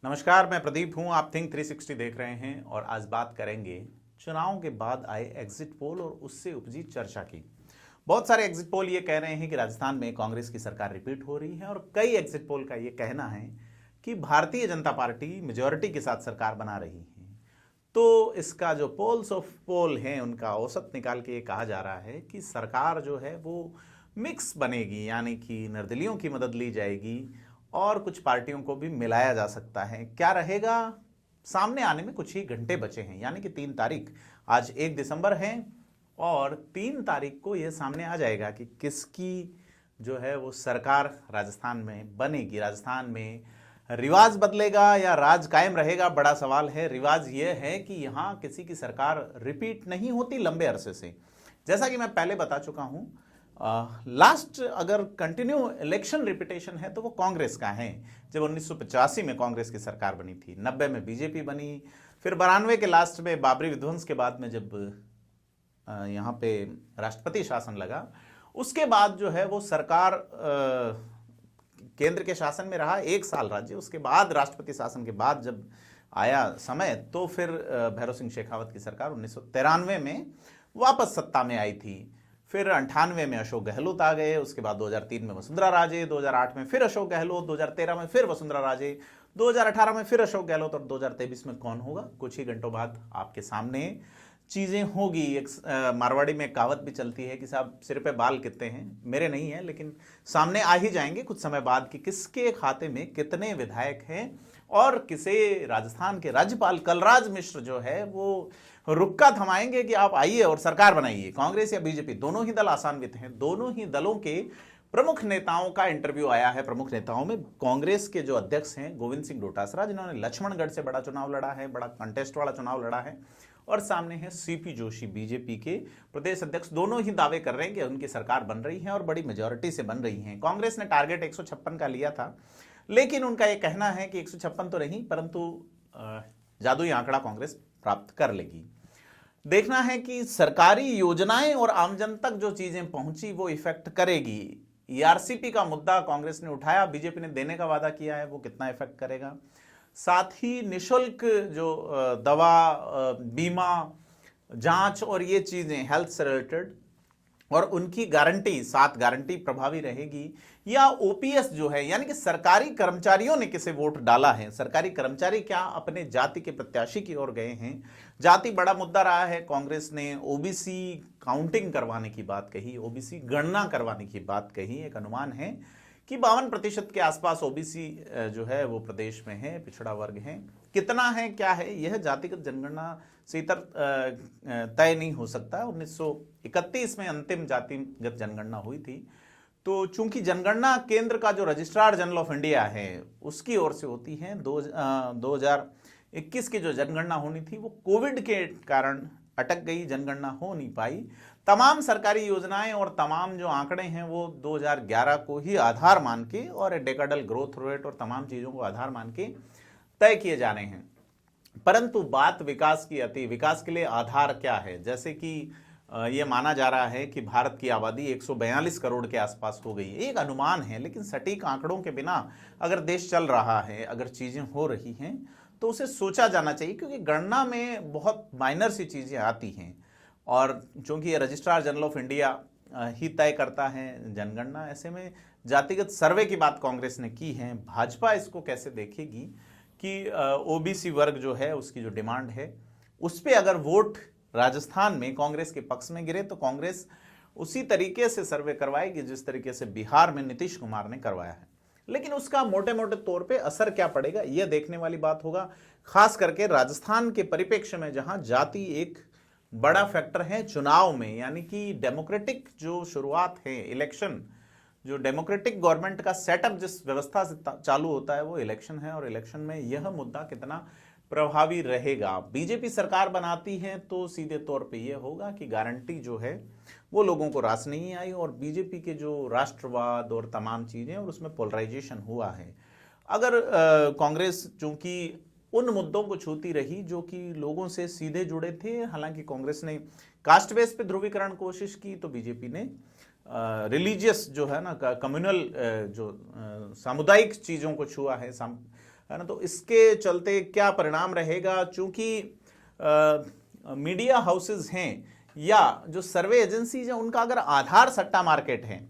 नमस्कार, मैं प्रदीप हूं। आप थिंक 360 देख रहे हैं और आज बात करेंगे चुनाव के बाद आए एग्जिट पोल और उससे उपजी चर्चा की। बहुत सारे एग्जिट पोल ये कह रहे हैं कि राजस्थान में कांग्रेस की सरकार रिपीट हो रही है और कई एग्जिट पोल का ये कहना है कि भारतीय जनता पार्टी मेजॉरिटी के साथ सरकार बना रही है। तो इसका जो पोल्स ऑफ पोल हैं उनका औसत निकाल के ये कहा जा रहा है कि सरकार जो है वो मिक्स बनेगी, यानी कि निर्दलीयों की मदद ली जाएगी और कुछ पार्टियों को भी मिलाया जा सकता है। क्या रहेगा, सामने आने में कुछ ही घंटे बचे हैं, यानी कि 3 तारीख, आज 1 दिसंबर है और 3 तारीख को यह सामने आ जाएगा कि किसकी जो है वो सरकार राजस्थान में बनेगी। राजस्थान में रिवाज बदलेगा या राज कायम रहेगा, बड़ा सवाल है। रिवाज यह है कि यहां किसी की सरकार रिपीट नहीं होती लंबे अरसे से। जैसा कि मैं पहले बता चुका हूं, लास्ट अगर कंटिन्यू इलेक्शन रिपीटेशन है तो वो कांग्रेस का है। जब 1985 में कांग्रेस की सरकार बनी थी, 90 में बीजेपी बनी, फिर 92 के लास्ट में बाबरी विध्वंस के बाद में जब यहाँ पे राष्ट्रपति शासन लगा, उसके बाद जो है वो सरकार केंद्र के शासन में रहा 1 साल राज्य। उसके बाद राष्ट्रपति शासन के बाद जब आया समय तो फिर भैरव सिंह शेखावत की सरकार 1993 में वापस सत्ता में आई थी। फिर 98 में अशोक गहलोत आ गए, उसके बाद 2003 में वसुंधरा राजे, 2008 में फिर अशोक गहलोत, 2013 में फिर वसुंधरा राजे, 2018 में फिर अशोक गहलोत और 2023 में कौन होगा, कुछ ही घंटों बाद आपके सामने चीजें होगी। एक मारवाड़ी में कहावत भी चलती है कि साहब सिर पे बाल कितने हैं, मेरे नहीं है, लेकिन सामने आ ही जाएंगे कुछ समय बाद कि किसके खाते में कितने विधायक हैं और किसे राजस्थान के राज्यपाल कलराज मिश्र जो है वो रुक्का थमाएंगे कि आप आइए और सरकार बनाइए। कांग्रेस या बीजेपी दोनों ही दल आसान्वित हैं। दोनों ही दलों के प्रमुख नेताओं का इंटरव्यू आया है। प्रमुख नेताओं में कांग्रेस के जो अध्यक्ष हैं गोविंद सिंह डोटासरा, जिन्होंने लक्ष्मणगढ़ से बड़ा चुनाव लड़ा है, बड़ा कंटेस्ट वाला चुनाव लड़ा है, और सामने है सीपी जोशी, बीजेपी के प्रदेश अध्यक्ष। दोनों ही दावे कर रहे हैं कि उनकी सरकार बन रही है और बड़ी मेजोरिटी से बन रही है। कांग्रेस ने टारगेट 156 का लिया था, लेकिन उनका यह कहना है कि 156 तो नहीं, परंतु जादुई आंकड़ा कांग्रेस प्राप्त कर लेगी। देखना है कि सरकारी योजनाएं और आमजन तक जो चीजें पहुंची वो इफेक्ट करेगी। ईआरसीपी का मुद्दा कांग्रेस ने उठाया, बीजेपी ने देने का वादा किया है, वो कितना इफेक्ट करेगा। साथ ही निशुल्क जो दवा, बीमा, जांच और ये चीजें हेल्थ से रिलेटेड और उनकी गारंटी, 7 गारंटी प्रभावी रहेगी या ओपीएस जो है, यानी कि सरकारी कर्मचारियों ने किसे वोट डाला है, सरकारी कर्मचारी क्या अपने जाति के प्रत्याशी की ओर गए हैं। जाति बड़ा मुद्दा रहा है। कांग्रेस ने ओबीसी काउंटिंग करवाने की बात कही, ओबीसी गणना करवाने की बात कही। एक अनुमान है कि 52% के आसपास ओबीसी जो है वो प्रदेश में है, पिछड़ा वर्ग है। कितना है, क्या है, यह जातिगत जनगणना से इतर तय नहीं हो सकता। 1931 में अंतिम जातिगत जनगणना हुई थी। तो चूंकि जनगणना केंद्र का जो रजिस्ट्रार जनरल ऑफ इंडिया है उसकी ओर से होती है, 2021 की जो जनगणना होनी थी वो कोविड के कारण अटक गई, जनगणना हो नहीं पाई। तमाम सरकारी योजनाएं और तमाम जो आंकड़े हैं वो 2011 को ही आधार मान के और डेकाडल ग्रोथ रेट और तमाम चीजों को आधार मान के तय किए जाने हैं। परंतु बात विकास की आती, विकास के लिए आधार क्या है। जैसे कि ये माना जा रहा है कि भारत की आबादी 142 करोड़ के आसपास हो गई है। एक अनुमान है, लेकिन सटीक आंकड़ों के बिना अगर देश चल रहा है, अगर चीजें हो रही हैं तो उसे सोचा जाना चाहिए, क्योंकि गणना में बहुत माइनर सी चीजें आती हैं और चूंकि ये रजिस्ट्रार जनरल ऑफ इंडिया ही तय करता है जनगणना, ऐसे में जातिगत सर्वे की बात कांग्रेस ने की है। भाजपा इसको कैसे देखेगी कि ओबीसी वर्ग जो है उसकी जो डिमांड है उस पर अगर वोट राजस्थान में कांग्रेस के पक्ष में गिरे तो कांग्रेस उसी तरीके से सर्वे करवाएगी जिस तरीके से बिहार में नीतीश कुमार ने करवाया है। लेकिन उसका मोटे मोटे तौर पे असर क्या पड़ेगा यह देखने वाली बात होगा, खास करके राजस्थान के परिप्रेक्ष्य में जहां जाति एक बड़ा फैक्टर है चुनाव में। यानी कि डेमोक्रेटिक जो शुरुआत है, इलेक्शन, जो डेमोक्रेटिक गवर्नमेंट का सेटअप जिस व्यवस्था से चालू होता है वो इलेक्शन है और इलेक्शन में यह मुद्दा कितना प्रभावी रहेगा। बीजेपी सरकार बनाती है तो सीधे तौर पे ये होगा कि गारंटी जो है वो लोगों को रास नहीं आई और बीजेपी के जो राष्ट्रवाद और तमाम चीजें और उसमें पोलराइजेशन हुआ है। अगर कांग्रेस चूंकि उन मुद्दों को छूती रही जो कि लोगों से सीधे जुड़े थे, हालांकि कांग्रेस ने कास्ट बेस पे ध्रुवीकरण कोशिश की तो बीजेपी ने रिलीजियस जो है ना, कम्युनल जो सामुदायिक चीजों को छुआ है, है ना। तो इसके चलते क्या परिणाम रहेगा, चूंकि मीडिया हाउसेज हैं या जो सर्वे एजेंसीज हैं उनका अगर आधार सट्टा मार्केट है,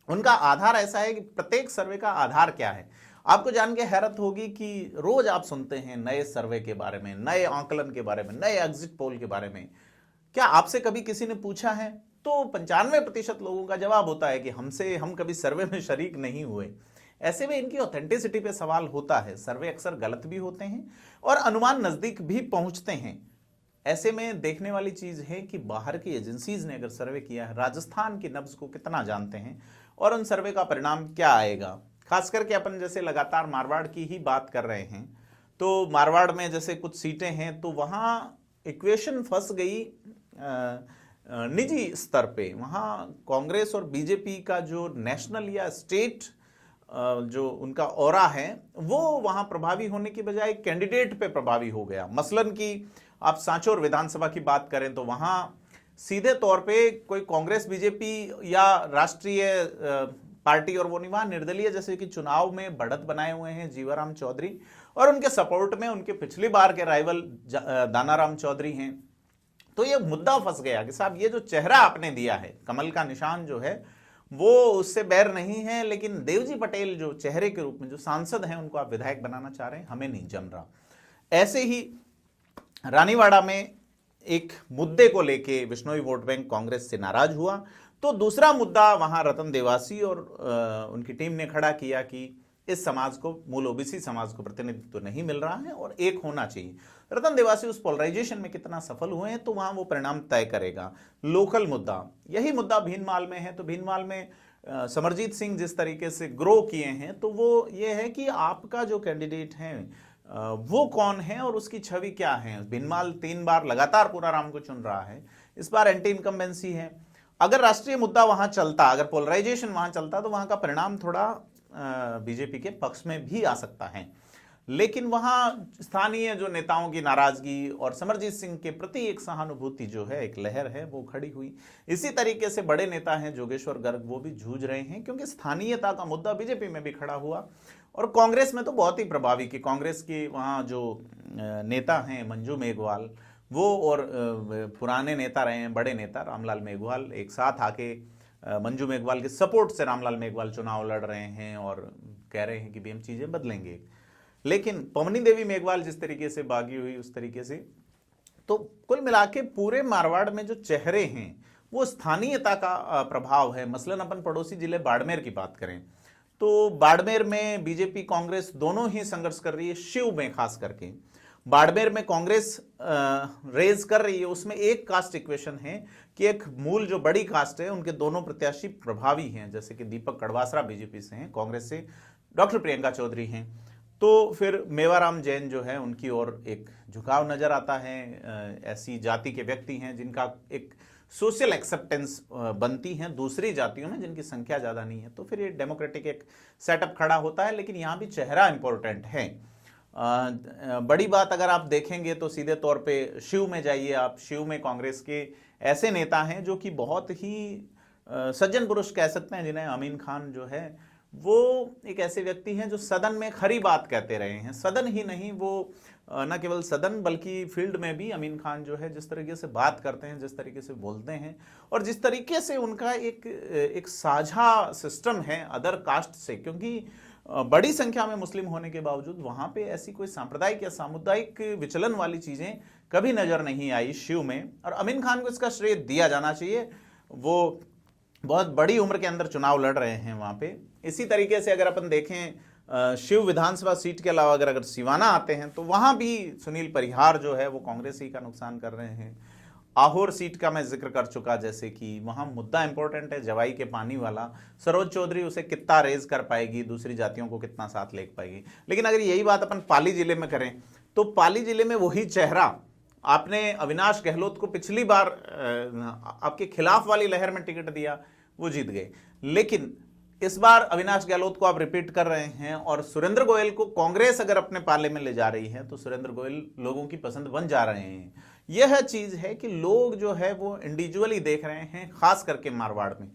उनका आधार ऐसा है कि प्रत्येक सर्वे का आधार क्या है। आपको जान के हैरत होगी कि रोज आप सुनते हैं नए सर्वे के बारे में, नए आंकलन के बारे में, नए एग्जिट पोल के बारे में। क्या आपसे कभी किसी ने पूछा है? तो 95% लोगों का जवाब होता है कि हम कभी सर्वे में शरीक नहीं हुए। ऐसे में इनकी ऑथेंटिसिटी पे सवाल होता है। सर्वे अक्सर गलत भी होते हैं और अनुमान नजदीक भी पहुंचते हैं। ऐसे में देखने वाली चीज है कि बाहर की एजेंसीज ने अगर सर्वे किया है, राजस्थान की नब्ज को कितना जानते हैं और उन सर्वे का परिणाम क्या आएगा। खास करके अपन जैसे लगातार मारवाड़ की ही बात कर रहे हैं, तो मारवाड़ में जैसे कुछ सीटें हैं तो वहां इक्वेशन फंस गई निजी स्तर पे। वहां कांग्रेस और बीजेपी का जो नेशनल या स्टेट जो उनका ऑरा है वो वहां प्रभावी होने की बजाय कैंडिडेट पे प्रभावी हो गया। मसलन कि आप सांचौर विधानसभा की बात करें तो वहां सीधे तौर पे कोई कांग्रेस बीजेपी या राष्ट्रीय पार्टी और वो नहीं, वहां निर्दलीय जैसे कि चुनाव में बढ़त बनाए हुए हैं जीवाराम चौधरी और उनके सपोर्ट में उनके पिछली बार के राइवल दानाराम चौधरी हैं। तो ये मुद्दा फंस गया कि साहब ये जो चेहरा आपने दिया है, कमल का निशान जो है वो उससे बैर नहीं है, लेकिन देवजी पटेल जो चेहरे के रूप में जो सांसद हैं उनको आप विधायक बनाना चाह रहे हैं, हमें नहीं जम रहा। ऐसे ही रानीवाड़ा में एक मुद्दे को लेके बिश्नोई वोट बैंक कांग्रेस से नाराज हुआ, तो दूसरा मुद्दा वहां रतन देवासी और उनकी टीम ने खड़ा किया कि इस समाज को, मूल ओबीसी समाज को प्रतिनिधित्व नहीं मिल रहा है और एक होना चाहिए। रतन देवासी उस पोलराइजेशन में कितना सफल हुए हैं तो वहां वो परिणाम तय करेगा। लोकल मुद्दा, यही मुद्दा भीनमाल में है, तो भीनमाल में समरजीत सिंह जिस तरीके से ग्रो किए हैं, तो वो ये है कि आपका जो कैंडिडेट है वो कौन है और उसकी छवि क्या है। भीनमाल 3 बार लगातार पूराराम को चुन रहा है, इस बार एंटी इनकम्बेंसी है। अगर राष्ट्रीय मुद्दा वहां चलता, अगर पोलराइजेशन वहां चलता, तो वहां का परिणाम थोड़ा बीजेपी के पक्ष में भी आ सकता है। लेकिन वहां स्थानीय जो नेताओं की नाराजगी और समरजीत सिंह के प्रति एक सहानुभूति जो है, एक लहर है, वो खड़ी हुई। इसी तरीके से बड़े नेता हैं जोगेश्वर गर्ग, वो भी जूझ रहे हैं क्योंकि स्थानीयता का मुद्दा बीजेपी में भी खड़ा हुआ और कांग्रेस में तो बहुत ही प्रभावी कि कांग्रेस के वहां जो नेता हैं मंजू मेघवाल, वो और पुराने नेता रहे हैं, बड़े नेता रामलाल मेघवाल, एक साथ आके मंजू मेघवाल के सपोर्ट से रामलाल मेघवाल चुनाव लड़ रहे हैं और कह रहे हैं कि भी हम चीजें बदलेंगे। लेकिन पवनी देवी मेघवाल जिस तरीके से बागी हुई उस तरीके से, तो कुल मिला के पूरे मारवाड़ में जो चेहरे हैं वो स्थानीयता का प्रभाव है। मसलन अपन पड़ोसी जिले बाड़मेर की बात करें तो बाड़मेर में बीजेपी कांग्रेस दोनों ही संघर्ष कर रही है। शिव में खास करके बाड़मेर में कांग्रेस रेज कर रही है, उसमें एक कास्ट इक्वेशन है कि एक मूल जो बड़ी कास्ट है उनके दोनों प्रत्याशी प्रभावी हैं, जैसे कि दीपक कड़वासरा बीजेपी से हैं, कांग्रेस से डॉक्टर प्रियंका चौधरी हैं। तो फिर मेवाराम जैन जो है उनकी ओर एक झुकाव नजर आता है। ऐसी जाति के व्यक्ति हैं जिनका एक सोशल एक्सेप्टेंस बनती है दूसरी जातियों में जिनकी संख्या ज्यादा नहीं है, तो फिर ये डेमोक्रेटिक एक सेटअप खड़ा होता है। लेकिन यहाँ भी चेहरा इंपॉर्टेंट है। बड़ी बात अगर आप देखेंगे तो सीधे तौर पे शिव में जाइए आप, शिव में कांग्रेस के ऐसे नेता हैं जो कि बहुत ही सज्जन पुरुष कह सकते हैं, जिन्हें अमीन खान जो है वो एक ऐसे व्यक्ति हैं जो सदन में खरी बात कहते रहे हैं। सदन ही नहीं, वो न केवल सदन बल्कि फील्ड में भी अमीन खान जो है जिस तरीके से बात करते हैं, जिस तरीके से बोलते हैं और जिस तरीके से उनका एक साझा सिस्टम है अदर कास्ट से, क्योंकि बड़ी संख्या में मुस्लिम होने के बावजूद वहां पे ऐसी कोई सांप्रदायिक या सामुदायिक विचलन वाली चीजें कभी नजर नहीं आई शिव में, और अमीन खान को इसका श्रेय दिया जाना चाहिए। वो बहुत बड़ी उम्र के अंदर चुनाव लड़ रहे हैं वहां पे। इसी तरीके से अगर अपन देखें शिव विधानसभा सीट के अलावा अगर सिवाना आते हैं तो वहां भी सुनील परिहार जो है वो कांग्रेस ही का नुकसान कर रहे हैं। आहोर सीट का मैं जिक्र कर चुका, जैसे कि वहां मुद्दा इंपॉर्टेंट है जवाई के पानी वाला। सरोज चौधरी उसे कितना रेज कर पाएगी, दूसरी जातियों को कितना साथ ले पाएगी। लेकिन अगर यही बात अपन पाली जिले में करें तो पाली जिले में वही चेहरा, आपने अविनाश गहलोत को पिछली बार आपके खिलाफ वाली लहर में टिकट दिया, वो जीत गए। लेकिन इस बार अविनाश गहलोत को आप रिपीट कर रहे हैं और सुरेंद्र गोयल को कांग्रेस अगर अपने पाले में ले जा रही है तो सुरेंद्र गोयल लोगों की पसंद बन जा रहे हैं। यह चीज है कि लोग जो है वो इंडिविजुअली देख रहे हैं, खास करके मारवाड़ में।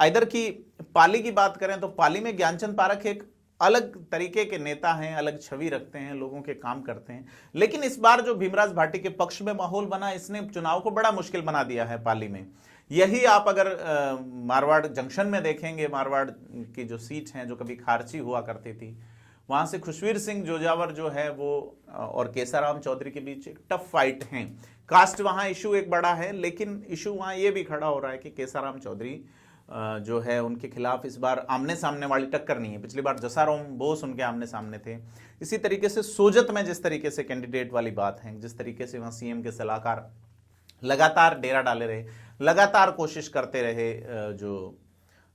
इधर की पाली की बात करें तो पाली में ज्ञानचंद पारख एक अलग तरीके के नेता हैं, अलग छवि रखते हैं, लोगों के काम करते हैं। लेकिन इस बार जो भीमराज भाटी के पक्ष में माहौल बना, इसने चुनाव को बड़ा मुश्किल बना दिया है पाली में। यही आप अगर मारवाड़ जंक्शन में देखेंगे, मारवाड़ की जो सीट हैं जो कभी खारची हुआ करती थी, वहां से खुशवीर सिंह जोजावर जो है वो और केसाराम चौधरी के बीच एक टफ फाइट है। कास्ट वहां इशू एक बड़ा है, लेकिन इशू वहां ये भी खड़ा हो रहा है कि केसाराम चौधरी जो है उनके खिलाफ इस बार आमने सामने वाली टक्कर नहीं है। पिछली बार जसाराम बोस उनके आमने सामने थे। इसी तरीके से सोजत में जिस तरीके से कैंडिडेट वाली बात है, जिस तरीके से वहां सीएम के सलाहकार लगातार डेरा डाले रहे, लगातार कोशिश करते रहे, जो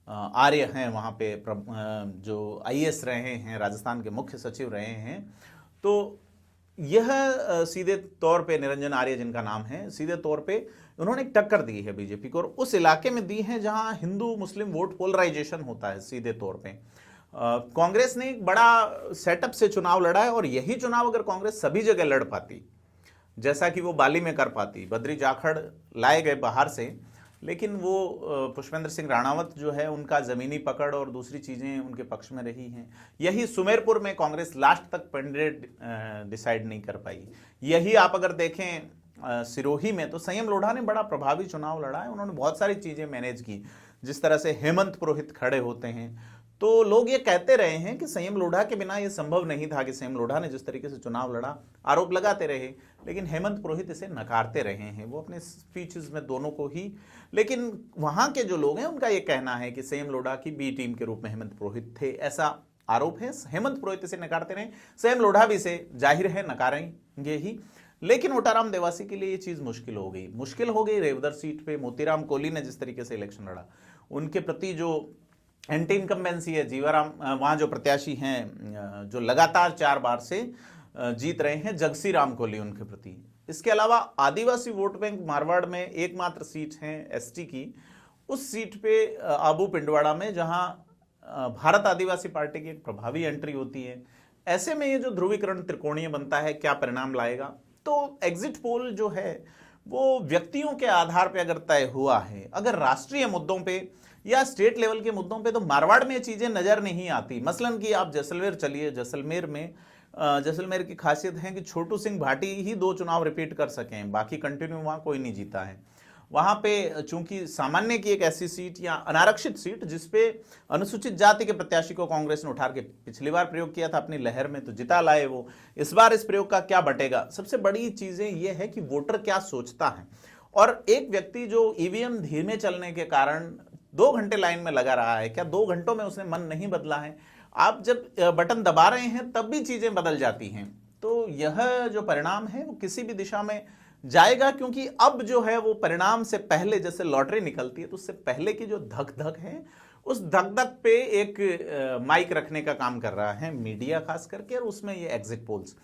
आर्य हैं वहाँ पे जो आईएएस रहे हैं, राजस्थान के मुख्य सचिव रहे हैं, तो यह सीधे तौर पे निरंजन आर्य जिनका नाम है, सीधे तौर पे उन्होंने एक टक्कर दी है बीजेपी को, और उस इलाके में दी है जहां हिंदू मुस्लिम वोट पोलराइजेशन होता है सीधे तौर पे। कांग्रेस ने एक बड़ा सेटअप से चुनाव लड़ा है, और यही चुनाव अगर कांग्रेस सभी जगह लड़ पाती, जैसा कि वो बाली में कर पाती, बद्री जाखड़ लाए गए बाहर से, लेकिन वो पुष्पेंद्र सिंह राणावत जो है उनका जमीनी पकड़ और दूसरी चीजें उनके पक्ष में रही हैं। यही सुमेरपुर में कांग्रेस लास्ट तक कैंडिडेट डिसाइड नहीं कर पाई। यही आप अगर देखें सिरोही में, तो संयम लोढ़ा ने बड़ा प्रभावी चुनाव लड़ा है, उन्होंने बहुत सारी चीजें मैनेज की। जिस तरह से हेमंत पुरोहित खड़े होते हैं, तो लोग ये कहते रहे हैं कि संयम लोढ़ा के बिना ये संभव नहीं था कि संयम लोढ़ा ने जिस तरीके से चुनाव लड़ा, आरोप लगाते रहे, लेकिन हेमंत पुरोहित इसे नकारते रहे हैं, वो अपने स्पीचेस में दोनों को ही। लेकिन वहां के जो लोग हैं उनका ये कहना है कि संयम लोढ़ा की बी टीम के रूप में हेमंत पुरोहित थे, ऐसा आरोप है। हेमंत पुरोहित इसे नकारते रहे, संयम लोढ़ा भी इसे जाहिर है नकारेंगे ही। लेकिन ओटाराम देवासी के लिए ये चीज मुश्किल हो गई रेवदर सीट पे। मोतीराम कोहली ने जिस तरीके से इलेक्शन लड़ा, उनके प्रति जो एंटी इनकम्बेंसी है, जीवाराम वहां जो प्रत्याशी हैं जो लगातार 4 बार से जीत रहे हैं, जगसी राम कोहली उनके प्रति। इसके अलावा आदिवासी वोट बैंक मारवाड़ में एकमात्र सीट है एसटी की, उस सीट पे आबू पिंडवाड़ा में, जहां भारत आदिवासी पार्टी की एक प्रभावी एंट्री होती है। ऐसे में ये जो ध्रुवीकरण त्रिकोणीय बनता है, क्या परिणाम लाएगा? तो एग्जिट पोल जो है वो व्यक्तियों के आधार पे अगर तय हुआ है, अगर राष्ट्रीय मुद्दों पे या स्टेट लेवल के मुद्दों पे, तो मारवाड़ में ये चीजें नजर नहीं आती। मसलन कि आप जैसलमेर चलिए, जैसलमेर की खासियत है कि छोटू सिंह भाटी ही 2 चुनाव रिपीट कर सकें, बाकी कंटिन्यू वहां कोई नहीं जीता है। वहां पे चूंकि सामान्य की एक ऐसी सीट या अनारक्षित सीट जिसपे अनुसूचित जाति के प्रत्याशी को कांग्रेस ने उठा के पिछली बार प्रयोग किया था अपनी लहर में, तो जिता लाए वो। इस बार इस प्रयोग का क्या बटेगा? सबसे बड़ी चीजें ये है कि वोटर क्या सोचता है। और एक व्यक्ति जो ईवीएम धीमे चलने के कारण 2 घंटे लाइन में लगा रहा है, क्या 2 घंटों में उसने मन नहीं बदला है? आप जब बटन दबा रहे हैं तब भी चीजें बदल जाती हैं। तो यह जो परिणाम है वो किसी भी दिशा में जाएगा, क्योंकि अब जो है वो परिणाम से पहले, जैसे लॉटरी निकलती है तो उससे पहले की जो धक धक है, उस धक धक पे एक माइक रखने का काम कर रहा है मीडिया खास करके, और उसमें ये एग्जिट पोल्स।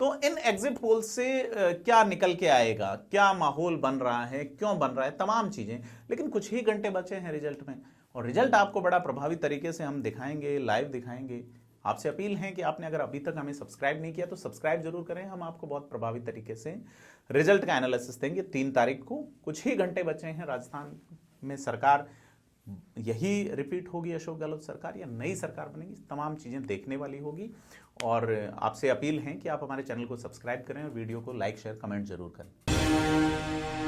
तो इन एग्जिट पोल्स से क्या निकल के आएगा, क्या माहौल बन रहा है, क्यों बन रहा है, तमाम चीजें। लेकिन कुछ ही घंटे बचे हैं रिजल्ट में, और रिजल्ट आपको बड़ा प्रभावी तरीके से हम दिखाएंगे, लाइव दिखाएंगे। आपसे अपील है कि आपने अगर अभी तक हमें सब्सक्राइब नहीं किया तो सब्सक्राइब जरूर करें। हम आपको बहुत प्रभावी तरीके से रिजल्ट का एनालिसिस देंगे 3 तारीख को। कुछ ही घंटे बचे हैं, राजस्थान में सरकार यही रिपीट होगी, अशोक गहलोत सरकार, या नई सरकार बनेगी, तमाम चीजें देखने वाली होगी। और आपसे अपील है कि आप हमारे चैनल को सब्सक्राइब करें और वीडियो को लाइक शेयर कमेंट जरूर करें।